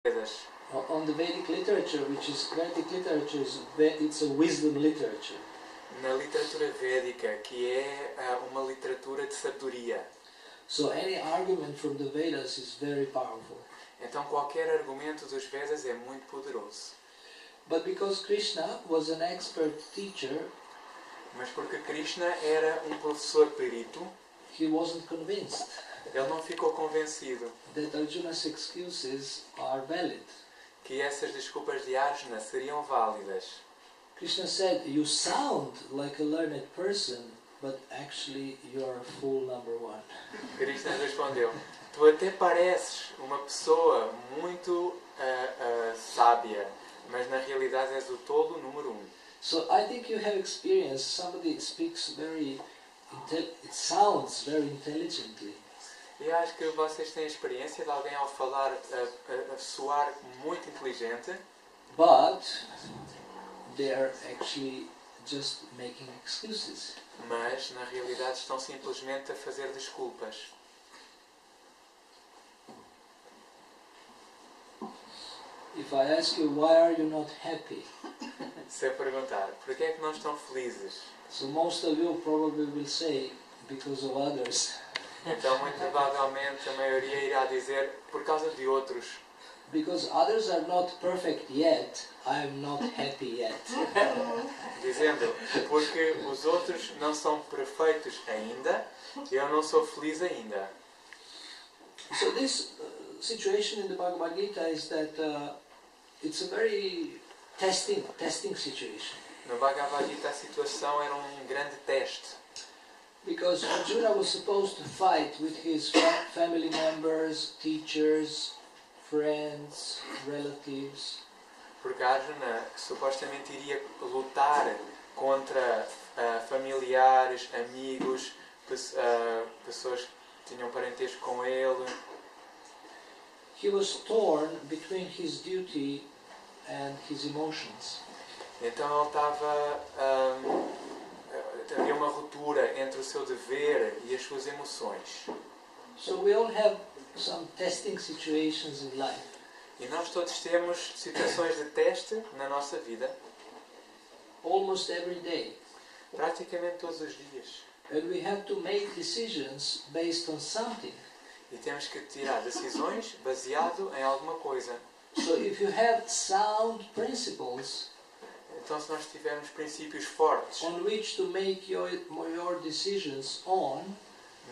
Vedas. On the Vedic literature, it's a wisdom literature. Na literatura védica, que é uma literatura de sabedoria. So any argument from the Vedas is very powerful. Então qualquer argumento dos Vedas é muito poderoso. But because Krishna was an expert teacher, mas porque Krishna era um professor perito, he wasn't convinced. Ele não ficou convencido That Arjuna's excuses are valid. Que essas desculpas de Arjuna seriam válidas. Krishna said, "You sound like a learned person, but actually you are a fool number one." Krishna respondeu: Tu até pareces uma pessoa muito sábia, mas na realidade és o tolo número 1. So I think you have experienced somebody speaks it sounds very intelligently. E acho que vocês têm experiência de alguém ao falar a soar muito inteligente, but they are actually just making excuses. Mas na realidade estão simplesmente a fazer desculpas. If I ask you, why are you not happy? Se eu perguntar, por que é que não estão felizes? So most of you probably will say, because of others. Então muito provavelmente a maioria irá dizer, por causa de outros. Because others are not perfect yet, I am not happy yet. Dizendo, porque os outros não são perfeitos ainda, eu não sou feliz ainda. So this situation in the Bhagavad Gita is that it's a very testing situation. No Bhagavad Gita a situação era grande teste. Because Arjuna was supposed to fight with his family members, teachers, friends, relatives. Porque Arjuna supostamente iria lutar contra familiares, amigos, pessoas que tinham parentesco com ele. He was torn between his duty and his emotions. Então ele estava havia uma ruptura entre o seu dever e as suas emoções. So we all have some testing situations in life. E nós todos temos situações de teste na nossa vida. Almost every day. Praticamente todos os dias. And we have to make decisions based on something. E temos que tirar decisões baseado em alguma coisa. So if you have sound principles, então se nós tivermos princípios fortes on which to make your decisions on,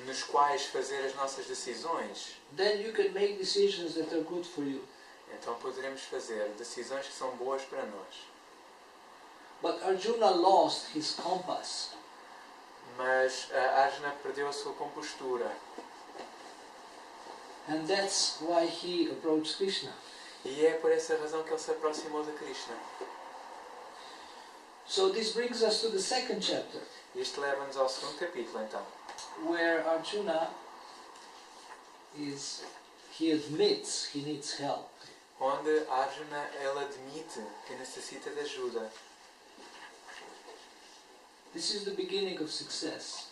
nos quais fazer as nossas decisões, then you can make decisions that are good for you. Então poderemos fazer decisões que são boas para nós. But Arjuna lost his compass. Mas Arjuna perdeu a sua compostura. And that's why he approached Krishna. E é por essa razão que ele se aproximou de Krishna. So this brings us to the second chapter. Isto leva-nos ao segundo capítulo, então. Where Arjuna he admits he needs help. Onde Arjuna ele admite que necessita de ajuda. This is the beginning of success.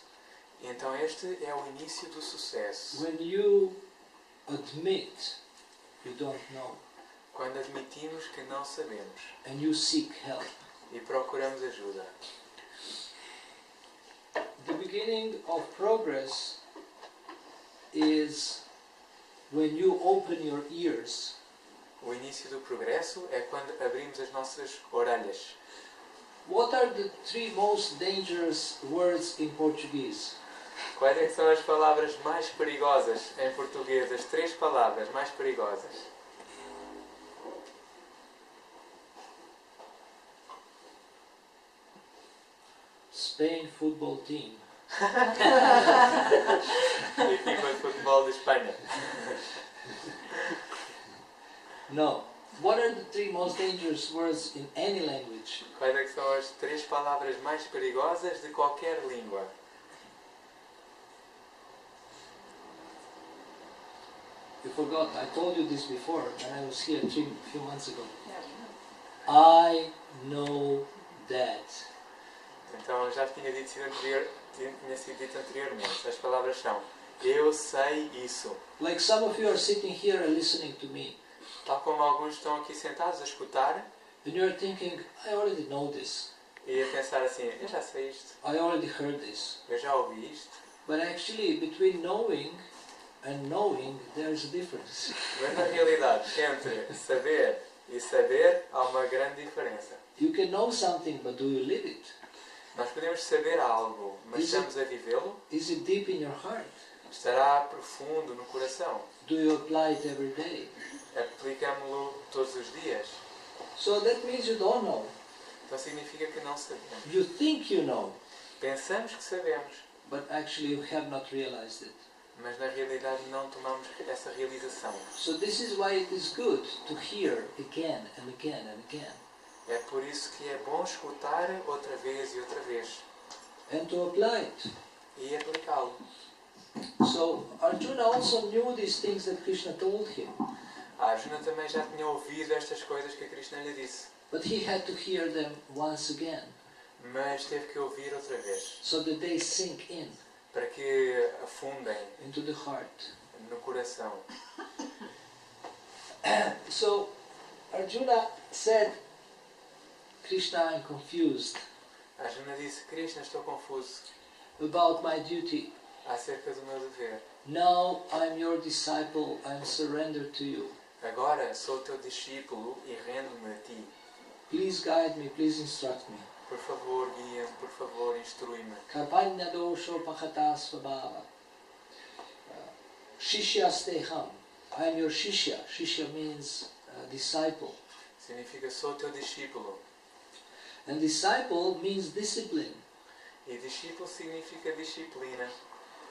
Então este é o início do sucesso. When you admit you don't know. Quando admitimos que não sabemos. And you seek help. E procuramos ajuda. The beginning of progress is when you open your ears. O início do progresso é quando abrimos as nossas orelhas. What are the 3 most dangerous words in Portuguese? Quais é que são as palavras mais perigosas em português? As 3 palavras mais perigosas. Spain football team. Equipa de futebol de Espanha. No. What are the 3 most dangerous words in any language? Quais é que são as 3 palavras mais perigosas de qualquer língua? You forgot, I told you this before when I was here a few months ago. I know that. Então já tinha sido dito anteriormente. As palavras são: eu sei isso. Like some of you are sitting here and listening to me. Tal como alguns estão aqui sentados a escutar and you're thinking, I already know this, e a pensar assim, eu já sei isto, I already heard this. eu já ouvi isto. But actually, between knowing and knowing, there's a difference. Mas na realidade, entre saber e saber, há uma grande diferença. You can know something, but do you live it? Nós podemos saber algo, mas Is it- estamos a vivê-lo? Is it deep in your heart? Estará profundo no coração? Do you apply it every day? Aplicamos-lo todos os dias? So that means you don't know. Então significa que não sabemos. You think you know, Pensamos que sabemos, but actually you have not realized it. mas na realidade não tomamos essa realização. So this is why it is good to hear again and again and again. É por isso que é bom escutar outra vez e outra vez And to apply it. e aplicá-lo. So Arjuna also knew these things that Krishna told him, A Arjuna também já tinha ouvido estas coisas que Krishna lhe disse, but he had to hear them once again mas teve que ouvir outra vez so that they sink in para que afundem into the heart. no coração. So Arjuna said, Krishna, I'm confused A Arjuna disse, Krishna, estou confuso about my duty. acerca do meu dever. Now I'm your disciple, I'm surrendered to you. Agora sou teu discípulo e rendo-me a ti. Please guide me, please instruct me. Por favor, guia-me, por favor, instrui-me. Karpanya dosho pakata svabhava. Shishyasteham. I am your shishya. Shishya means disciple. Significa sou teu discípulo. And disciple means discipline. E discípulo significa disciplina.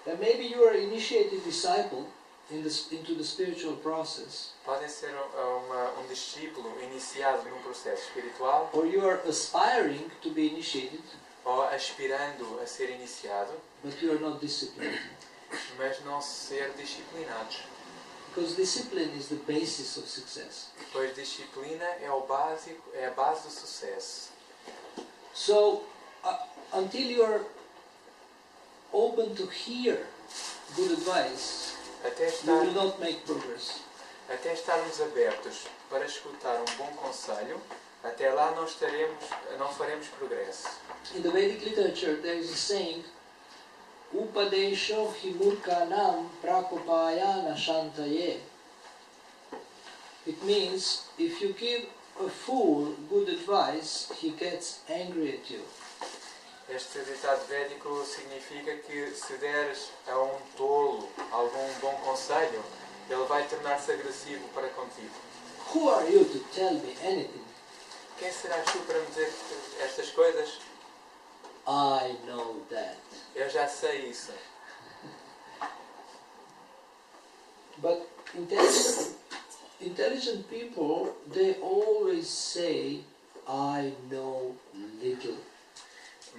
And maybe you are initiated disciple into the spiritual process, Podem ser discípulo iniciado num processo espiritual or you are aspiring to be initiated, ou aspirando a ser iniciado, but you are not disciplined. mas não ser disciplinados. Because discipline is the basis of success. Pois disciplina é o básico, é a base do sucesso. So, until you are open to hear good advice, Até, you will not make progress. até estarmos abertos para escutar um bom conselho, até lá não faremos progresso. In the Vedic literature, there is a saying, Upadesho hi murkanam prakopaya nashantaye. It means, if you give a fool good advice, he gets angry at you. Este ditado védico significa que se deres a um tolo algum bom conselho, ele vai tornar-se agressivo para contigo. Who are you to tell me anything? Quem serás tu para me dizer estas coisas? I know that. Eu já sei isso. But intelligent people, they always say, I know little.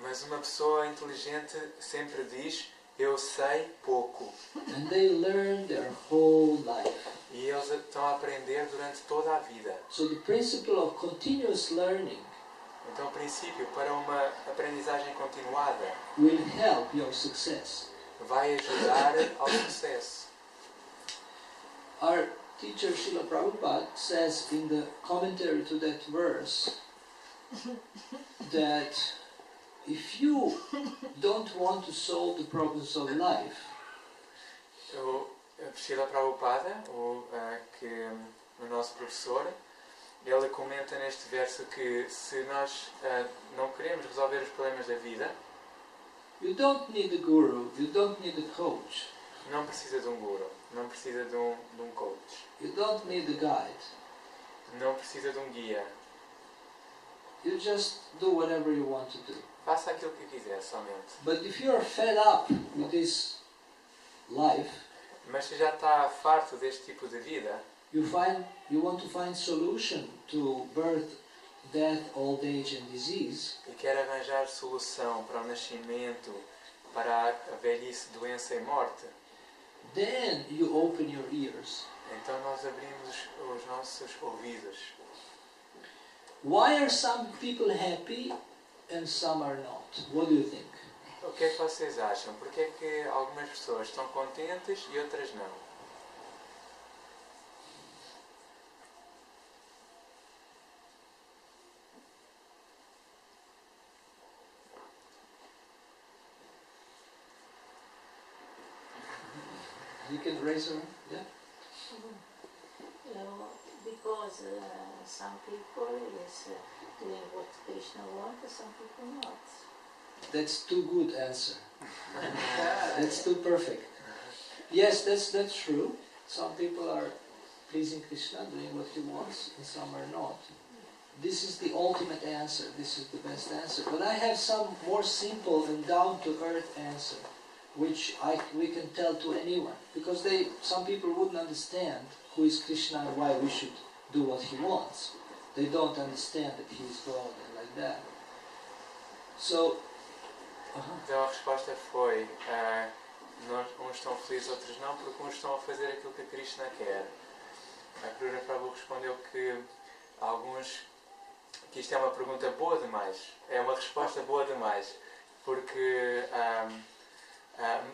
Mas uma pessoa inteligente sempre diz, eu sei pouco. And they learn their whole life. E eles estão a aprender durante toda a vida. So the principle of continuous learning Então o princípio para uma aprendizagem continuada will help your success. vai ajudar ao sucesso. Our teacher Srila Prabhupada says in the commentary to that verse that if you don't want to solve the problems of life, O Srila Prabhupada, o nosso professor, ele comenta neste verso que se nós não queremos resolver os problemas da vida, you don't need a guru, you don't need a coach, não precisa de um guru, não precisa de um coach, you don't need a guide. não precisa de um guia. You just do whatever you want to do. Faça aquilo que quiser somente. But if you are fed up with this life, Mas se já está farto deste tipo de vida, you want to find solution to birth, death, old age and disease, e quer arranjar solução para o nascimento, para a velhice, doença e morte, then you open your ears. então nós abrimos os nossos ouvidos. Why are some people happy and some are not? What do you think? O que é que vocês acham? Porque é que algumas pessoas estão contentes e outras não? You can raise your hand. Yeah. Because some people is doing what Krishna wants, and some people not. That's too good answer. That's too perfect. Yes, that's true. Some people are pleasing Krishna, doing what he wants, and some are not. This is the ultimate answer. This is the best answer. But I have some more simple and down-to-earth answer, which we can tell to anyone. Because some people wouldn't understand who is Krishna and why we should do what he wants. They don't understand that he is God and like that. So, Então a resposta foi, uns estão felizes, outros não, porque uns estão a fazer aquilo que Krishna quer. A Akrura Prabhu respondeu que isto é uma pergunta boa demais, é uma resposta boa demais, porque,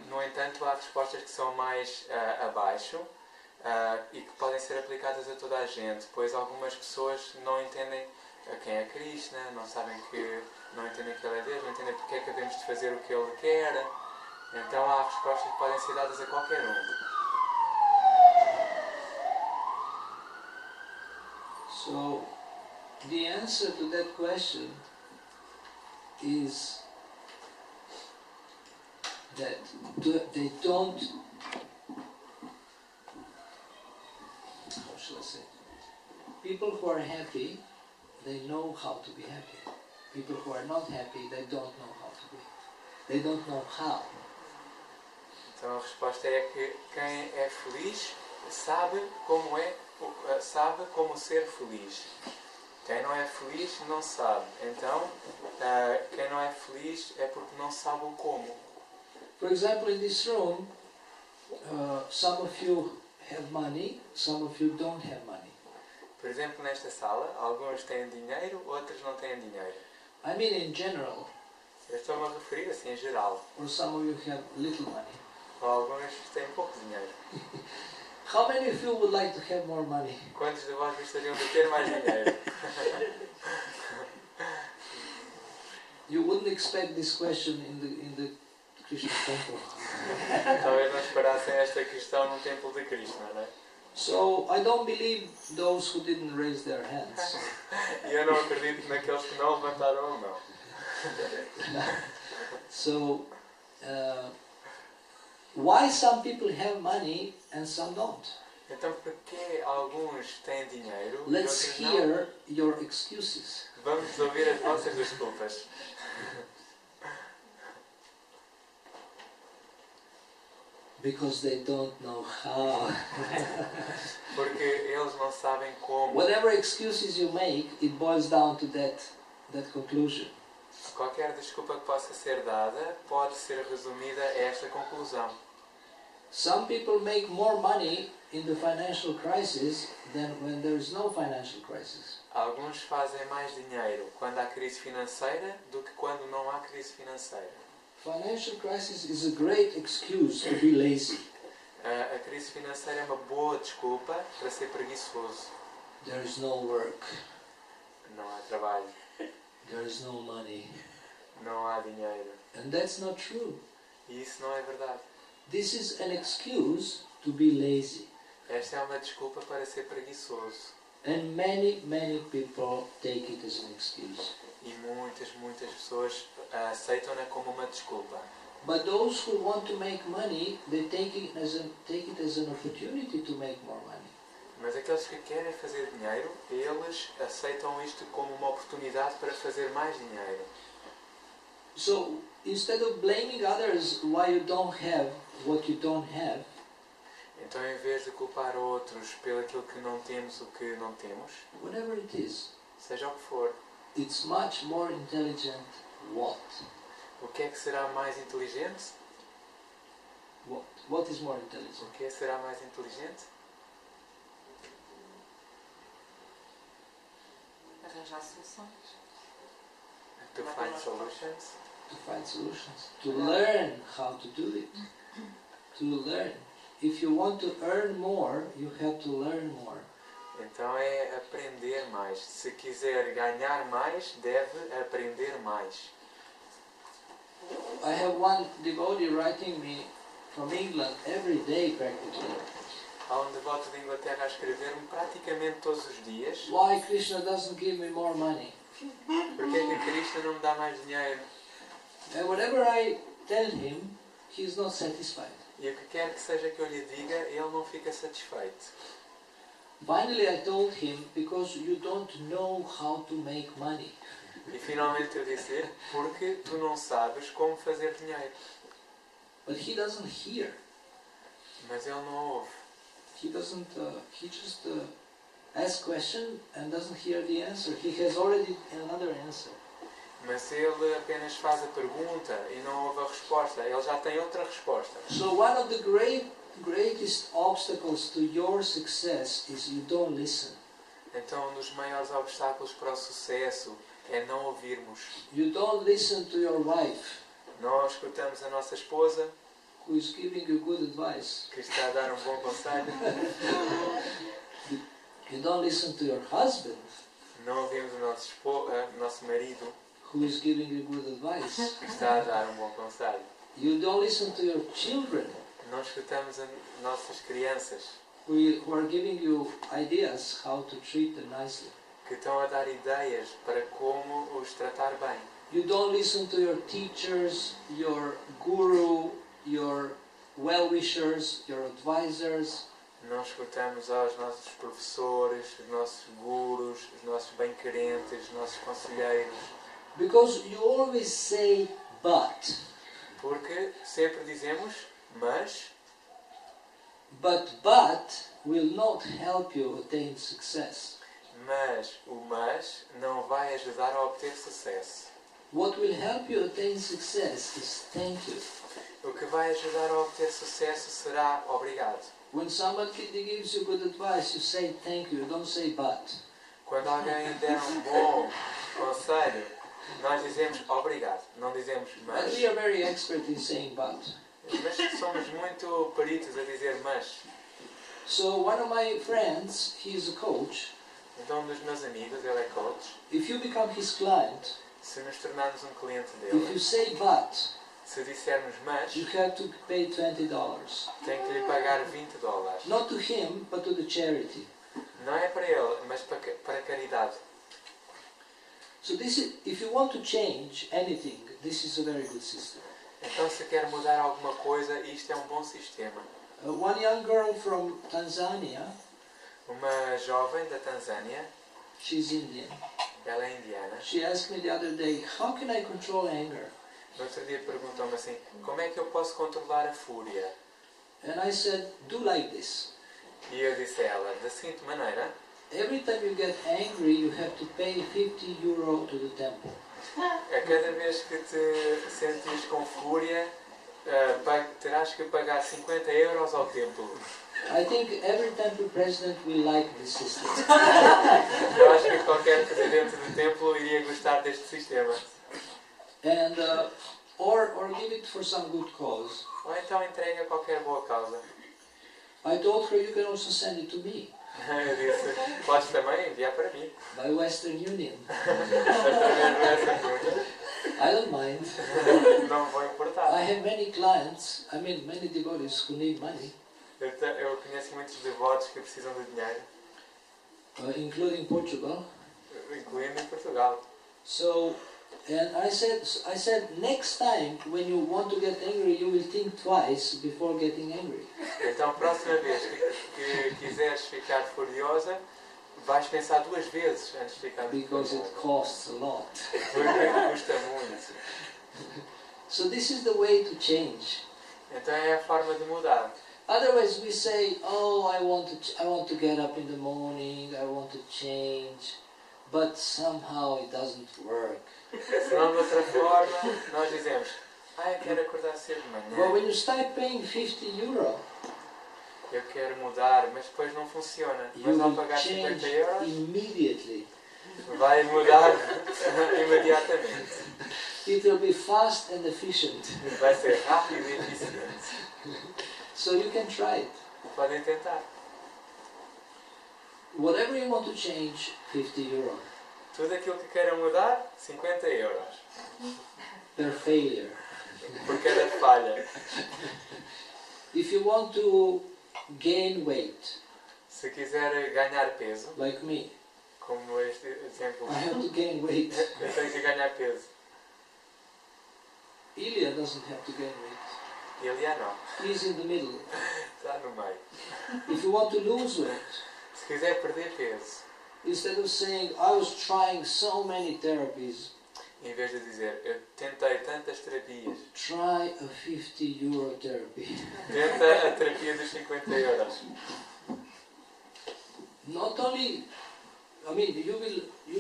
no entanto, há respostas que são mais abaixo e que podem ser aplicadas a toda a gente, pois algumas pessoas não entendem quem é Krishna, não entendem que Ele é Deus, não entendem porque é que devemos de fazer o que Ele quer. Então há respostas que podem ser dadas a qualquer um. So, the answer to that question is that they don't, how shall I say, people who are happy, they know how to be happy. People who are not happy, they don't know how to be. They don't know how. Então a resposta é que quem é feliz sabe como ser feliz. Quem não é feliz não sabe. Então, quem não é feliz é porque não sabe o como. For example, in this room, some of you have money, some of you don't have money. Por exemplo, nesta sala, alguns têm dinheiro, outros não têm dinheiro. I mean in general. Eu estou-me a referir assim em geral. Or some of you have little money. Ou alguns têm pouco dinheiro. How many of you would like to have more money? Quantos de vós gostariam de ter mais dinheiro? You wouldn't expect this question in the Krishna temple. Talvez não esperassem esta questão num templo de Krishna, não é? So I don't believe those who didn't raise their hands. E eu não acredito naqueles que não levantaram a mão. So, why some people have money and some don't? Então, porque alguns têm dinheiro Let's e outros não? hear your excuses. Vamos ouvir as vossas desculpas. Because they don't know how. Porque eles não sabem como. Whatever excuses you make, it boils down to that conclusion. Qualquer desculpa que possa ser dada pode ser resumida a esta conclusão. Some people make more money in the financial crisis than when there is no financial crisis. Alguns fazem mais dinheiro quando há crise financeira do que quando não há crise financeira. Financial crisis is a great excuse to be lazy. A crise financeira é uma boa desculpa para ser preguiçoso. There is no work. Não há trabalho. There is no money. Não há dinheiro. And that's not true. E isso não é verdade. This is an excuse to be lazy. Esta é uma desculpa para ser preguiçoso. And many people take it as an excuse. E muitas pessoas aceitam-na como uma desculpa. But those who want to make money, they take it as an opportunity to make more money. Mas aqueles que querem fazer dinheiro, eles aceitam isto como uma oportunidade para fazer mais dinheiro. So, instead of blaming others why you don't have what you don't have, Então, em vez de culpar outros pelo aquilo que não temos, o que não temos, whatever it is, seja o que for, it's much more intelligent what? o que é que será mais inteligente? What? What is more intelligent? O que será mais inteligente? Arranjar soluções. To find solutions. To find solutions. To learn how to do it. To learn. If you want to earn more, you have to learn more. Então é aprender mais. Se quiser ganhar mais, deve aprender mais. I have one devotee writing me from England every day practically. Há um devoto de Inglaterra a escrever-me praticamente todos os dias. Why Krishna doesn't give me more money? Porque é que Krishna não me dá mais dinheiro? And whatever I tell him, he's not satisfied. E o que quer que seja que eu lhe diga, ele não fica satisfeito. Finally I told him, because you don't know how to make money. E finalmente eu disse, porque tu não sabes como fazer dinheiro. But he doesn't hear. Mas ele não ouve. He doesn't, he just asks question and doesn't hear the answer. He has already another answer. Mas ele apenas faz a pergunta e não ouve a resposta. Ele já tem outra resposta. So one of the greatest obstacles to your success is you don't listen. Então um dos maiores obstáculos para o sucesso é não ouvirmos. You don't listen to your wife, Não escutamos a nossa esposa, who is giving you good advice. que está a dar um bom conselho. You don't listen to your husband, Não ouvimos o nosso marido, who is giving you good advice. que está a dar um bom conselho. You don't listen to your children, Não escutamos as nossas crianças, who are giving you ideas how to treat them nicely. que estão a dar ideias para como os tratar bem. You don't listen to your teachers, your guru, your well-wishers, your advisors. Não escutamos aos nossos professores, os nossos gurus, os nossos bem-querentes, os nossos conselheiros. Because you always say, but. Porque sempre dizemos, mas Will not help you attain success. o mas não vai ajudar a obter sucesso. What will help you attain success is thank you. O que vai ajudar a obter sucesso será obrigado. When somebody gives you good advice, you say thank you, you don't say but. Quando alguém der um bom conselho, nós dizemos obrigado, não dizemos mas. And we are very expert in saying but. Mas somos muito peritos a dizer mas. So one of my friends, he is a coach. Então um dos meus amigos, ele é coach. If you become his client, Se nos tornarmos um cliente if you dele, say but, se dissermos mas, you have to pay $20. tem que lhe pagar $20. Not to him, but to the charity. Não é para ele, mas para a caridade. So this is, if you want to change anything, this is a very good system. Então se quer mudar alguma coisa, isto é um bom sistema. One young girl from Tanzania, Uma jovem da Tanzânia, she's Indian. ela é indiana, She asked me the other day, how can I control anger? no outro dia perguntou-me assim, como é que eu posso controlar a fúria? And I said, do like this. E eu disse a ela, da seguinte maneira, Every time you get angry, you have to pay €50 to the temple. a cada vez que te sentires com fúria, terás que pagar €50 ao templo. I think every temple president will like this system. Eu acho que qualquer presidente do templo iria gostar deste sistema. And or give it for some good cause. Ou então entregue a qualquer boa causa. I told her you can also send it to me Eu disse, podes também enviar para mim. by Western Union. Através dessa coisa, I don't mind. não vou importar. I have many clients, many devotees who need money, Eu conheço muitos devotos que precisam de dinheiro, including Portugal. incluindo em Portugal. So, and I said, next time when you want to get angry, you will think twice before getting angry. Então, próxima vez que quiseres ficar furiosa, vais pensar 2 vezes antes de ficar Because it furiosa. costs a lot. Porque custa muito. So this is the way to change. Então é a forma de mudar. Otherwise we say, oh, I want to get up in the morning, I want to change, but somehow it doesn't work. Senão, de outra forma, nós dizemos, eu quero acordar cedo de But manhã, when you start paying €50, eu quero mudar, mas depois não funciona. you Mas ao will pagar change €50, immediately. vai mudar imediatamente. It will be fast and efficient. Vai ser rápido e eficiente. So you can try it. Podem tentar. Whatever you want to change, €50 Tudo aquilo que queiram mudar, €50. per failure. Por cada falha. If you want to gain weight, Se quiser ganhar peso, like me, como este exemplo, I have to gain weight. eu tenho que ganhar peso. Ilya doesn't have to gain weight. Ilya não. He's in the middle. Está no meio. If you want to lose weight, Se quiser perder peso, instead of saying, I was trying so many therapies, em vez de dizer, eu tentei tantas terapias, try a €50 therapy. tenta a terapia dos 50 euros. Not only, I mean, you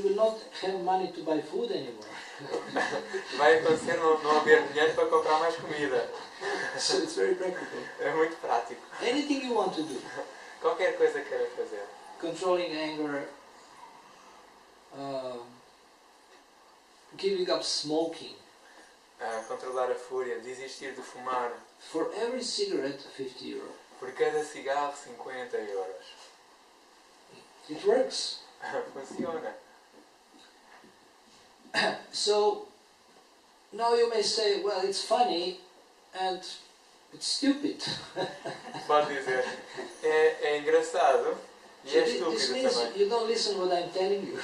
will not have money to buy food anymore. Vai acontecer não haver dinheiro para comprar mais comida. So it's very practical. É muito prático. Anything you want to do, Qualquer coisa que queira fazer. controlling anger, giving up smoking. Controlar a fúria, desistir de fumar. For every cigarette, €50. Por cada cigarro, 50 euros. It works. Funciona. So now you may say, well, it's funny and it's stupid. Pode dizer, é engraçado e é This estúpido means também. you don't listen what I'm telling you.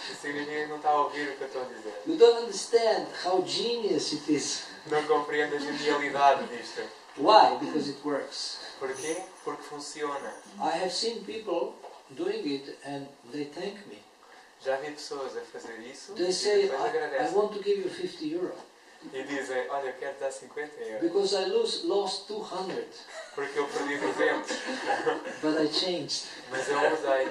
Isso significa que não está a ouvir o que eu estou a dizer. You don't understand how genius it is. Não compreende a genialidade disto. Why? Because it works. Porquê? Porque funciona. I have seen people doing it and they thank me. Já vi pessoas a fazer isso They e say, depois I agradecem. want to give you €50 E dizem, olha, eu quero dar 50 euros. because I lost 200, Porque eu perdi 200. but I changed. Mas eu usei.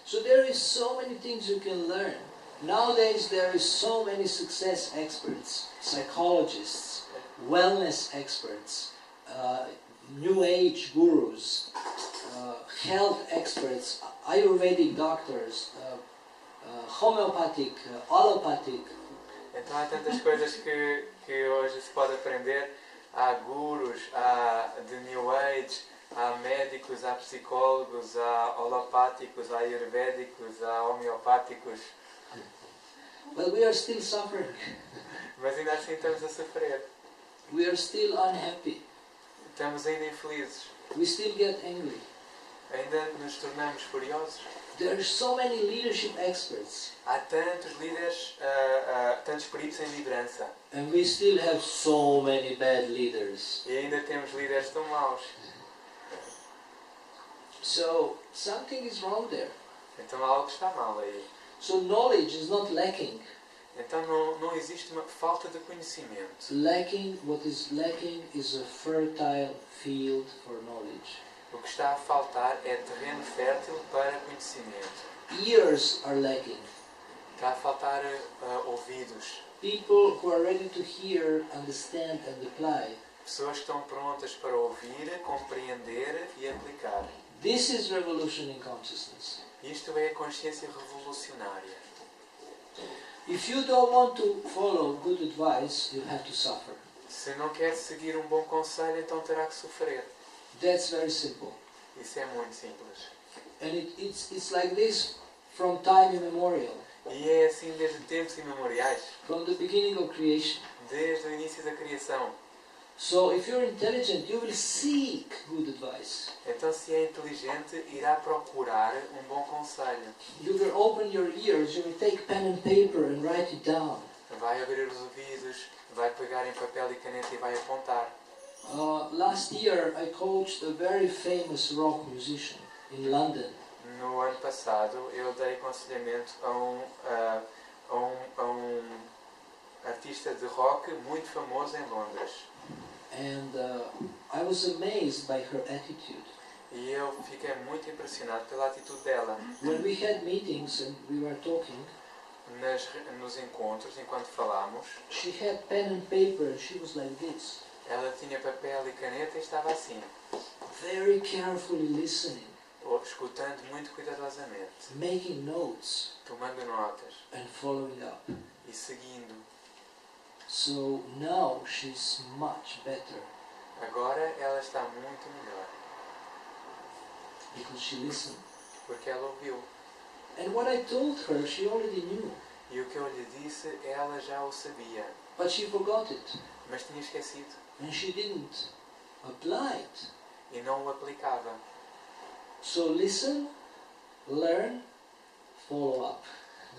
So there is so many things you can learn. Nowadays there is so many success experts, psychologists, wellness experts, new age gurus, health experts, Ayurvedic doctors, homeopathic, allopathic. Então há tantas coisas que hoje se pode aprender. Há gurus, há de New Age, há médicos, há psicólogos, há holopáticos, há ayurvédicos, há homeopáticos. But we are still suffering. Mas ainda assim estamos a sofrer. We are still unhappy. Estamos ainda infelizes. We still get angry. Ainda nos tornamos furiosos. There are so many leadership experts. Há tantos líderes, tantos peritos em liderança. And we still have so many bad leaders. E ainda temos líderes tão maus. So something is wrong there. Então algo está mal aí. So knowledge is not lacking. Então não existe uma falta de conhecimento. What is lacking is a fertile field for knowledge. O que está a faltar é terreno fértil para conhecimento. Ears are lacking. Está a faltar ouvidos. People who are ready to hear, understand and apply. Pessoas que estão prontas para ouvir, compreender e aplicar. This is revolution in consciousness. Isto é a consciência revolucionária. If you don't want to follow good advice, you have to suffer. Se não quer seguir um bom conselho, então terá que sofrer. That's very simple. Isso é muito simples. And it's like this from time immemorial, E é assim desde tempos imemoriais, from the beginning of creation. desde o início da criação. So if you're intelligent, you will seek good advice. Então, se é inteligente, irá procurar um bom conselho. You will open your ears, you will take pen and paper and write it down. Vai abrir os ouvidos, vai pegar em papel e caneta e vai apontar. Last year I coached a very famous rock musician in London. No ano passado, eu dei aconselhamento a um artista de rock muito famoso em Londres. And I was amazed by her attitude. E eu fiquei muito impressionado pela atitude dela. When we had meetings and we were talking, Nos encontros, enquanto falámos, she had pen and paper and she was like this. ela tinha papel e caneta e estava assim, Very carefully listening, escutando muito cuidadosamente, making notes tomando notas and following up. e seguindo. So now she's much better Agora ela está muito melhor, because she listened. porque ela ouviu. And what I told her, she already knew, E o que eu lhe disse, ela já o sabia, but she forgot it. mas tinha esquecido. and she didn't apply it. e não o aplicava. So listen, learn, follow up.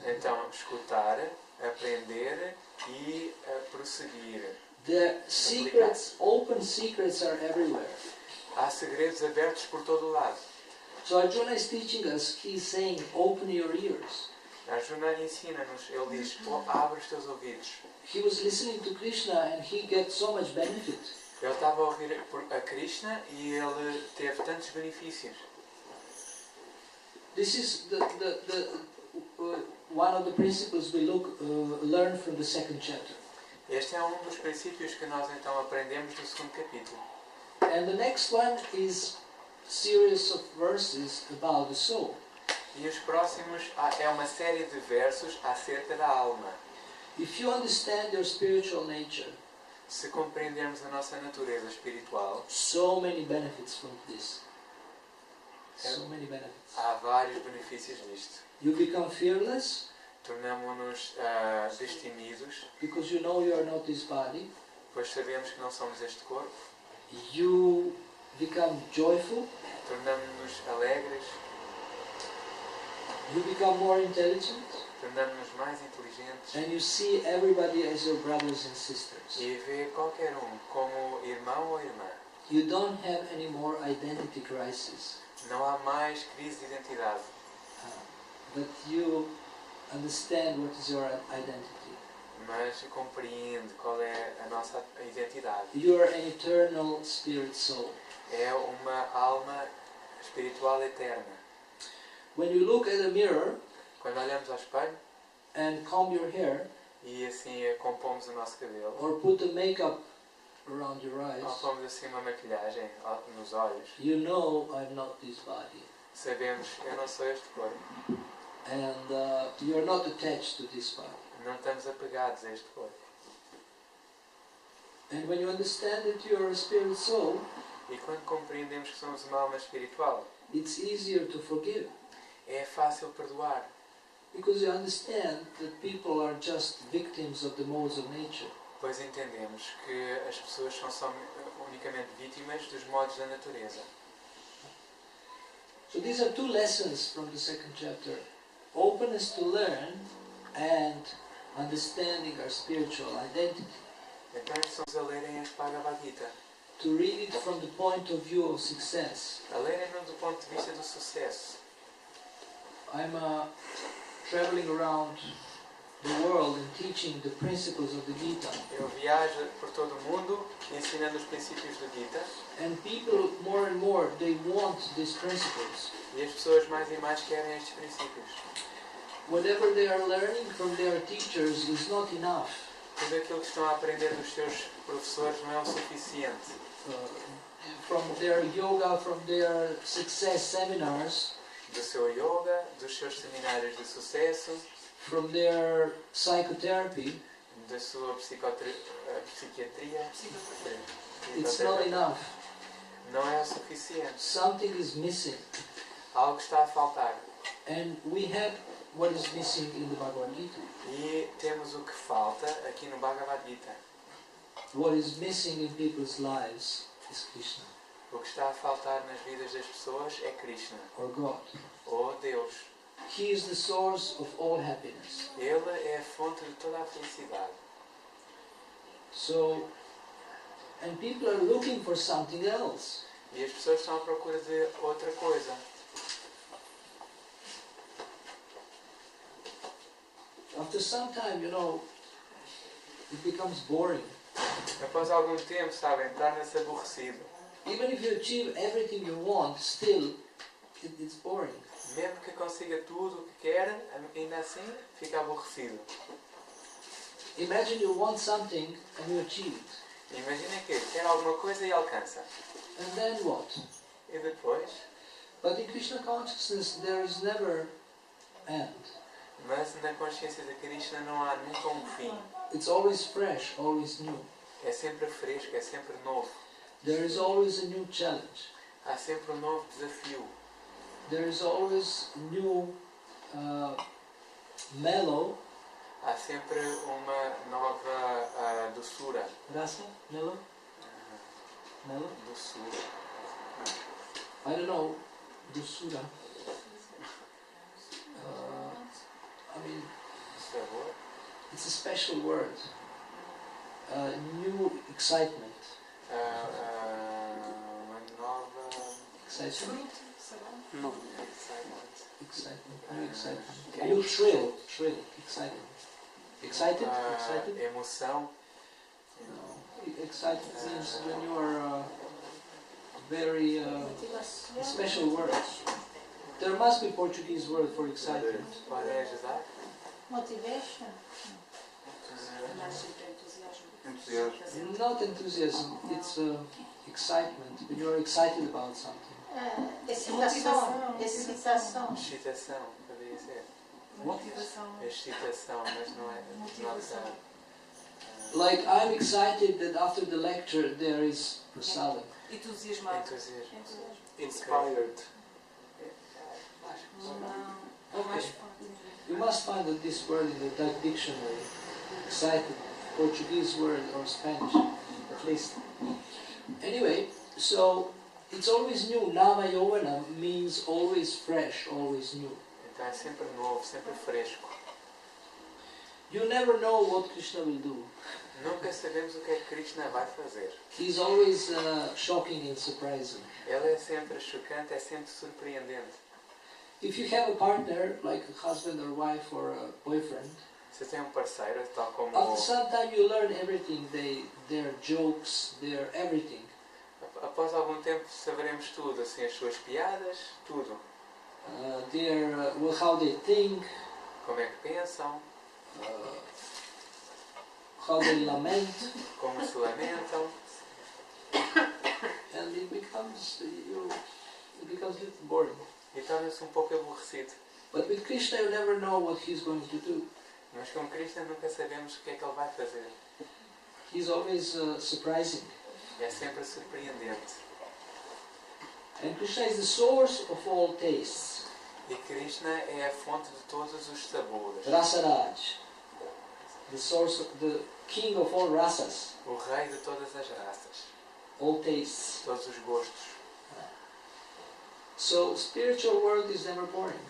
Então, escutar, aprender e prosseguir. The secrets, open secrets are everywhere. Há segredos abertos por todo o lado. So Arjuna is teaching us, he's saying, open your ears. Arjuna ensina-nos, ele diz, abre os teus ouvidos. He was listening to Krishna and he gets so much benefit. Ele estava a ouvir a Krishna e ele teve tantos benefícios. This is one of the principles we learn from the second chapter. Este é dos princípios que nós então aprendemos no segundo capítulo. And the next one is a series of verses about the soul. E os próximos é uma série de versos acerca da alma. If you understand your spiritual nature, se compreendermos a nossa natureza espiritual, so many benefits from this. So many benefits. Há vários benefícios disto. You become fearless. Tornamo-nos destemidos. Because you know you are not this body. Pois sabemos que não somos este corpo. You become joyful. Tornamo-nos alegres. You become more intelligent. Tornamo-nos mais inteligentes. And you see everybody as your brothers and sisters. E vê qualquer como irmão ou irmã. You don't have any more identity crisis. Não há mais crise de identidade. But you understand what is your identity. Mas compreende qual é a nossa identidade. You are an eternal spirit soul. É uma alma espiritual eterna. When you look at a mirror, quando olhamos ao espelho, and comb your hair, e assim compomos o nosso cabelo, or put the makeup around your eyes, ou pomos assim uma maquilhagem nos olhos, you know I'm not this body. Sabemos, eu não sou este corpo. And you are not attached to this body. Não estamos apegados a este corpo. And when you understand that you are a spirit soul, e quando compreendemos que somos uma alma espiritual, it's easier to forgive. É fácil perdoar. Because you understand that people are just victims of the modes of nature. Pois entendemos que as pessoas são unicamente vítimas dos modos da natureza. So these are two lessons from the second chapter. Openness to learn and understanding our spiritual identity. Então estamos a lerem este Bhagavad Gita. To read it from the point of view of success. A lerem-no do ponto de vista do sucesso. I'm traveling around the world and teaching the principles of the Gita. Eu viajo por todo o mundo ensinando os princípios do Gita. And people more and more they want these principles. E as pessoas mais e mais querem estes princípios. Whatever they are learning from their teachers is not enough. Tudo aquilo que estão a aprender dos seus professores não é o suficiente. From their yoga, from their success seminars. Do seu yoga, dos seus seminários de sucesso, from their psychotherapy, da sua psiquiatria, it's not enough. Não é o suficiente. Something is missing. Algo está a faltar. And we have what is missing in the Bhagavad Gita. E temos o que falta aqui no Bhagavad Gita. What is missing in people's lives is Krishna. O que está a faltar nas vidas das pessoas é Krishna. Or God. Ou Deus. He is the source of all happiness. Ele é a fonte de toda a felicidade. So, and people are looking for something else. E as pessoas estão à procura de outra coisa. After some time, you know, it becomes boring. Após algum tempo, sabem, torna-se aborrecido. Even if you achieve everything you want, still, it's boring. Mesmo que consiga tudo o que quer, ainda assim fica aborrecido. Imagine you want something and you achieve it. Imaginem que quer alguma coisa e alcança. And then what? E depois? But in Krishna consciousness there is never end. Mas na consciência de Krishna não há nunca um fim. It's always fresh, always new. É sempre fresco, é sempre novo. There is always a new challenge. Há sempre novo desafio. There is always new mellow. Há sempre uma nova doçura. Rasa? Mellow? Melo? Doçura. I don't know. Dosura. I mean, Sabor. it's a special word. New excitement. Uma nova... Excitement? No. Excitement. Excitement. New excitement. Okay. New thrill. Thrill. Excitement. Excited? Excited? Emoção. No. Excited means when you are very Motivação. special word. There must be Portuguese word for excitement. Podem ajudar? Motivation. Entusiasmo. Not enthusiasm, it's excitement. When you are excited about something. Excitação. Excitação. Excitação, poderia ser. Motivação. Excitação, mas não é. Motivação. Like I'm excited that after the lecture there is prasadam. Entusiasmado. Entusiasmo. Inspired. Okay. You must find this word in the dictionary. Excited, Portuguese word or Spanish, at least. Anyway, so it's always new. Nava Yovana means always fresh, always new. Então é sempre novo, sempre fresco. You never know what Krishna will do. Nunca sabemos o que é que Krishna vai fazer. He's always shocking and surprising. Ele é sempre chocante, é sempre surpreendente. If you have a partner, like a husband or wife or a boyfriend, Se tem parceiro, tal como... after some time you learn everything, their jokes, their everything. Após algum tempo saberemos tudo, assim, as suas piadas, tudo. How they think, Como é que pensam, how they lament, como se lamentam. and it becomes a little boring. E torna-se pouco aborrecido. But with Krishna you never know what he's going to do. Mas com Krishna nunca sabemos o que é que ele vai fazer. He's always surprising. É sempre surpreendente. And Krishna is the source of all tastes. E Krishna é a fonte de todos os sabores. Rasaraj. The king of all rasas. O rei de todas as raças. All tastes. Todos os gostos. So spiritual world is never boring.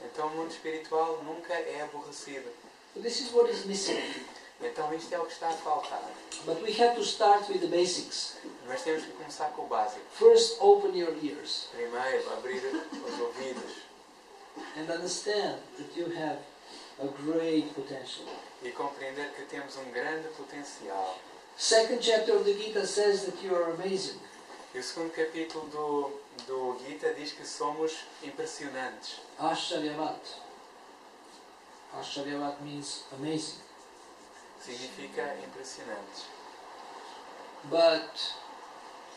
Então o mundo espiritual nunca é aborrecido. So this is what is missing. Então isto é o que está a faltar. But we have to start with the basics. Mas temos que começar com o básico. First, open your ears Primeiro, abrir os ouvidos. and understand that you have a great potential. E compreender que temos grande potencial. Second chapter of the Gita says that you are amazing. E o segundo capítulo do Gita diz que somos impressionantes. Ashcharyavat. Ashcharyavat means amazing. Significa impressionantes. But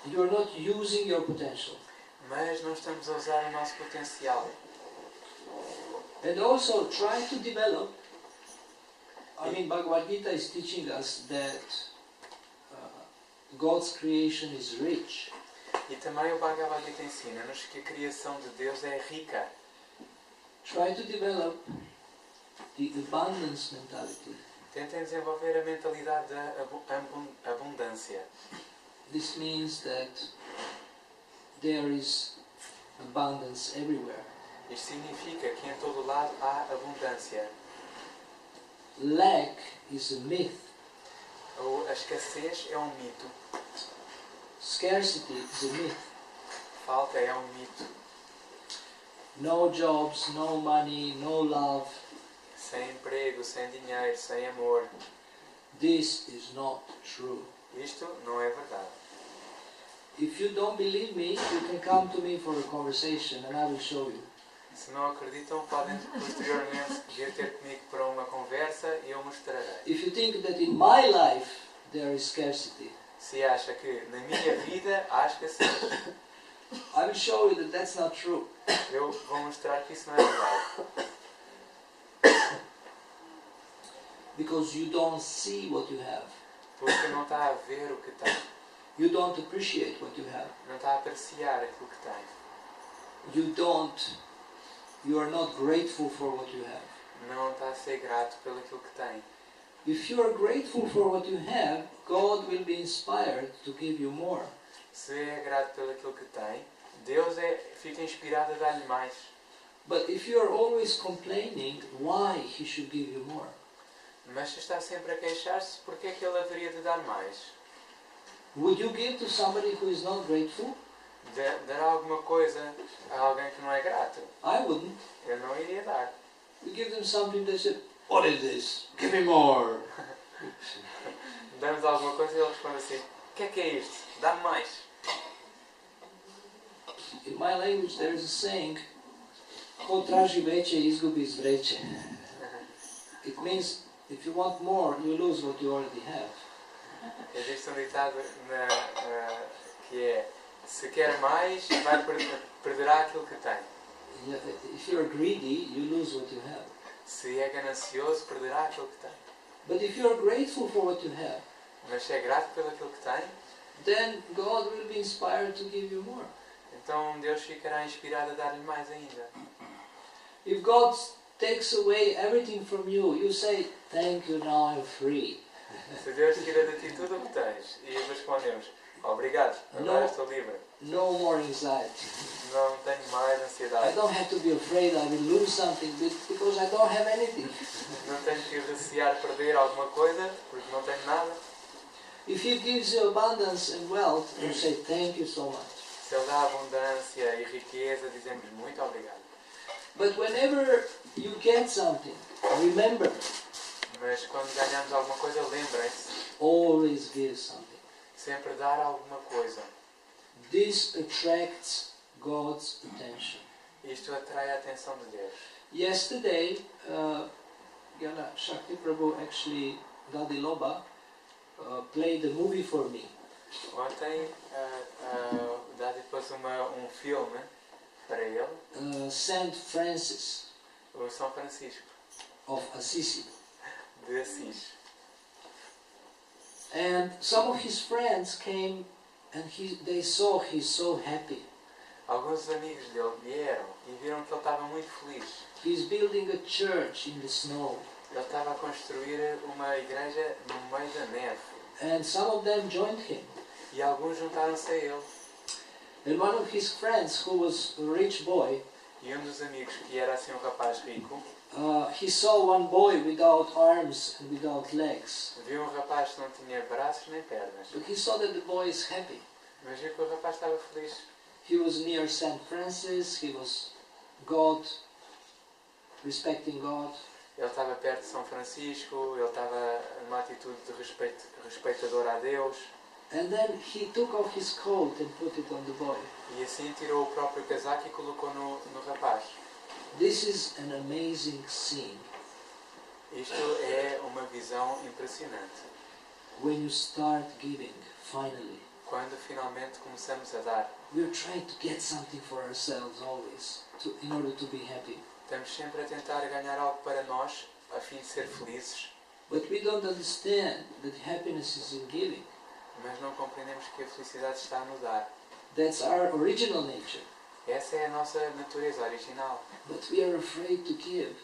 you are not using your potential. Mas não estamos a usar o nosso potencial. And also try to develop. Bhagavad Gita is teaching us that God's creation is rich. E também o Bhagavad Gita ensina-nos que a criação de Deus é rica. Try to develop the abundance mentality. Tentem desenvolver a mentalidade da abundância. This means that there is abundance everywhere. Isto significa que em todo lado há abundância. Lack is a myth. A escassez é mito. Scarcity is a myth. Falta é mito. No jobs, no money, no love. Sem emprego, sem dinheiro, sem amor. This is not true. Isto não é verdade. If you don't believe me, you can come to me for a conversation and I will show you. Se não acreditam, podem posteriormente vir ter comigo para uma conversa e eu mostrarei. If you think that in my life there is scarcity, Se acha que na minha vida há escassez, I will show you that that's not true. eu vou mostrar que isso não é verdade. Because you don't see what you have. Porque não está a ver o que tem. You don't appreciate what you have. Não está a apreciar aquilo que tem. You are not grateful for what you have. Não está a ser grato pelo aquilo que tem. If you are grateful for what you have, God will be inspired to give you more. se é grato pelo aquilo que tem, Deus fica inspirado a dar-lhe mais. But if you are always complaining, why He should give you more? Mas se está sempre a queixar-se, porque é que Ele haveria de dar mais? Would you give to somebody who is not grateful? Dar alguma coisa a alguém que não é grato? I wouldn't. Eu não iria dar. You give them something, they say, what is this? Give me more. Damos alguma coisa e ele responde assim: o que é isto? Dá-me mais. In my language there is a saying, ko traži veće, izgubi zvreće. It means, if you want more, you lose what you already have. Existe ditado que é: se quer mais, perderá aquilo que tem. If you are greedy, you lose what you have. Se é ganancioso, perderá aquilo que tem. But if you are grateful for what you have, Mas se é grato pelo aquilo que tem, then God will be inspired to give you more. então Deus ficará inspirado a dar-lhe mais ainda. If God takes away everything from you, you say, thank you, now I'm free. Se Deus tira de ti tudo o que tens e respondemos: obrigado, agora estou livre. No more anxiety. Não tenho mais I ansiedade. don't have to be afraid I will lose something because I don't have anything. Não tenho que recear perder alguma coisa porque não tenho nada. If He gives you abundance and wealth, you say, thank you so much. Se Ele dá abundância e riqueza, dizemos muito obrigado. But whenever you get something, remember, Mas quando ganhamos alguma coisa, lembrem-se, always give something. sempre dar alguma coisa. This attracts God's attention. Isto atrai a atenção de Deus. Yesterday, Shakti Prabhu, actually, Dadi Loba, played a movie for me. Ontem, o Dadi pôs um filme para ele, Saint Francis o São Francisco, of Assisi. de Assis. And some of his friends came and they saw he's so happy. Alguns amigos dele vieram e viram que ele estava muito feliz. He's building a church in the snow. Ele estava a construir uma igreja no meio da neve. And some of them joined him. E alguns juntaram-se a ele. And one of his friends, who was a rich boy, E dos amigos, que era assim um rapaz rico, he saw one boy without arms and without legs. viu um rapaz que não tinha braços nem pernas. But he saw that the boy is happy. Mas viu que o rapaz estava feliz. He was near Saint Francis, he was God, respecting God. Ele estava perto de São Francisco, ele estava numa atitude de respeitadora a Deus. And then he took off his coat and put it on the boy. E assim tirou o próprio casaco e colocou no rapaz. This is an amazing scene. Isto é uma visão impressionante. When you start giving, finally, Quando finalmente começamos a dar, we're trying to get something for ourselves always, in order to be happy. estamos sempre a tentar ganhar algo para nós, a fim de ser felizes, But we don't understand that happiness is in giving. mas não compreendemos que a felicidade está no dar. That's our original nature. Essa é a nossa natureza original. But we are afraid to give,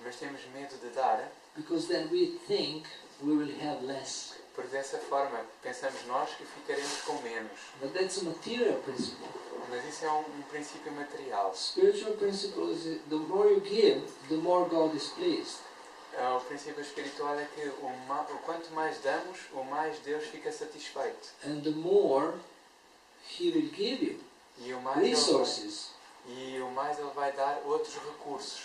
Mas temos medo de dar, because then we think we will have less. porque dessa forma pensamos nós que ficaremos com menos. But that's a material principle. Mas isso é um princípio material. Spiritual principle is the more you give, the more God is pleased. O princípio espiritual é que o quanto mais damos, o mais Deus fica satisfeito. And the more He will give you E o mais resources. Ele vai dar outros recursos.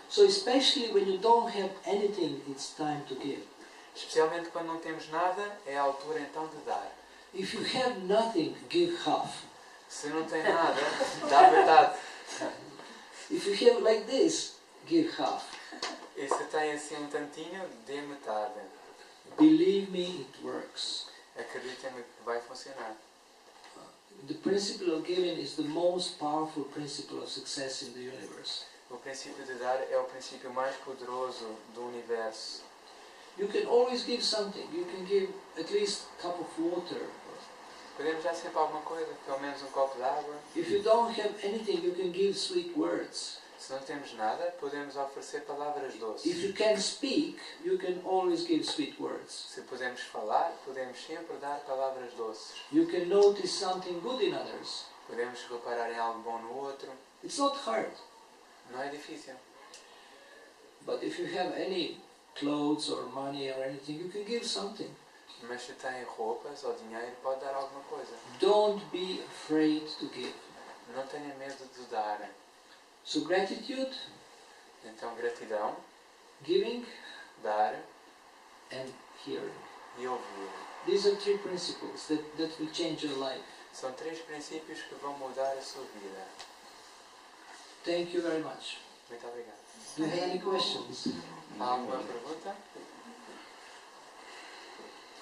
So especially when you don't have anything, it's time to give. Especialmente quando não temos nada, é a altura então de dar. If you have nothing, give half. Se não tem nada, dá metade. If you have like this, give half. E se tem assim um tantinho, dê metade. Believe me, it works. Acreditem-me que vai funcionar. The principle of giving is the most powerful principle of success in the universe. O princípio de dar é o princípio mais poderoso do universo. You can always give something. You can give at least a cup of water. Podemos dar sempre alguma coisa, pelo menos um copo de água. If you don't have anything, you can give sweet words. Se não temos nada, podemos oferecer palavras doces. If you can speak, you can always give sweet words. Se podemos falar, podemos sempre dar palavras doces. You can notice something good in others. Podemos reparar em algo bom no outro. It's not hard. Não é difícil. But if you have any clothes or money or anything, you can give something. Mas se tem roupas ou dinheiro, pode dar alguma coisa. Don't be afraid to give. Não tenha medo de dar. So gratitude, Então, gratidão, giving, dar and hearing. e ouvir. These are 3 principles that will change your life. São 3 princípios que vão mudar a sua vida. Thank you very much. Muito obrigado. Do you have any questions? Há alguma pergunta?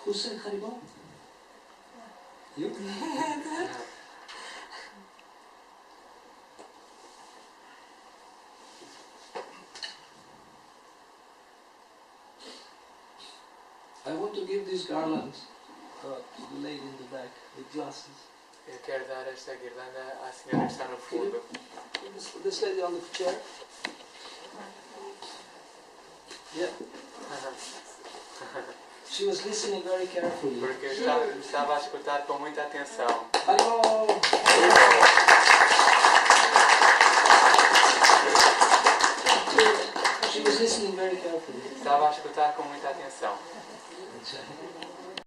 Who said Haribol? You? I want to give this garland to the lady in the back with glasses. Eu quero dar esta guirlanda à senhora que está no fundo. This lady on the chair. Yeah. She was listening very carefully. Porque estava a escutar com muita atenção. Haribol! She was listening very carefully. Estava a escutar com muita atenção. That's right.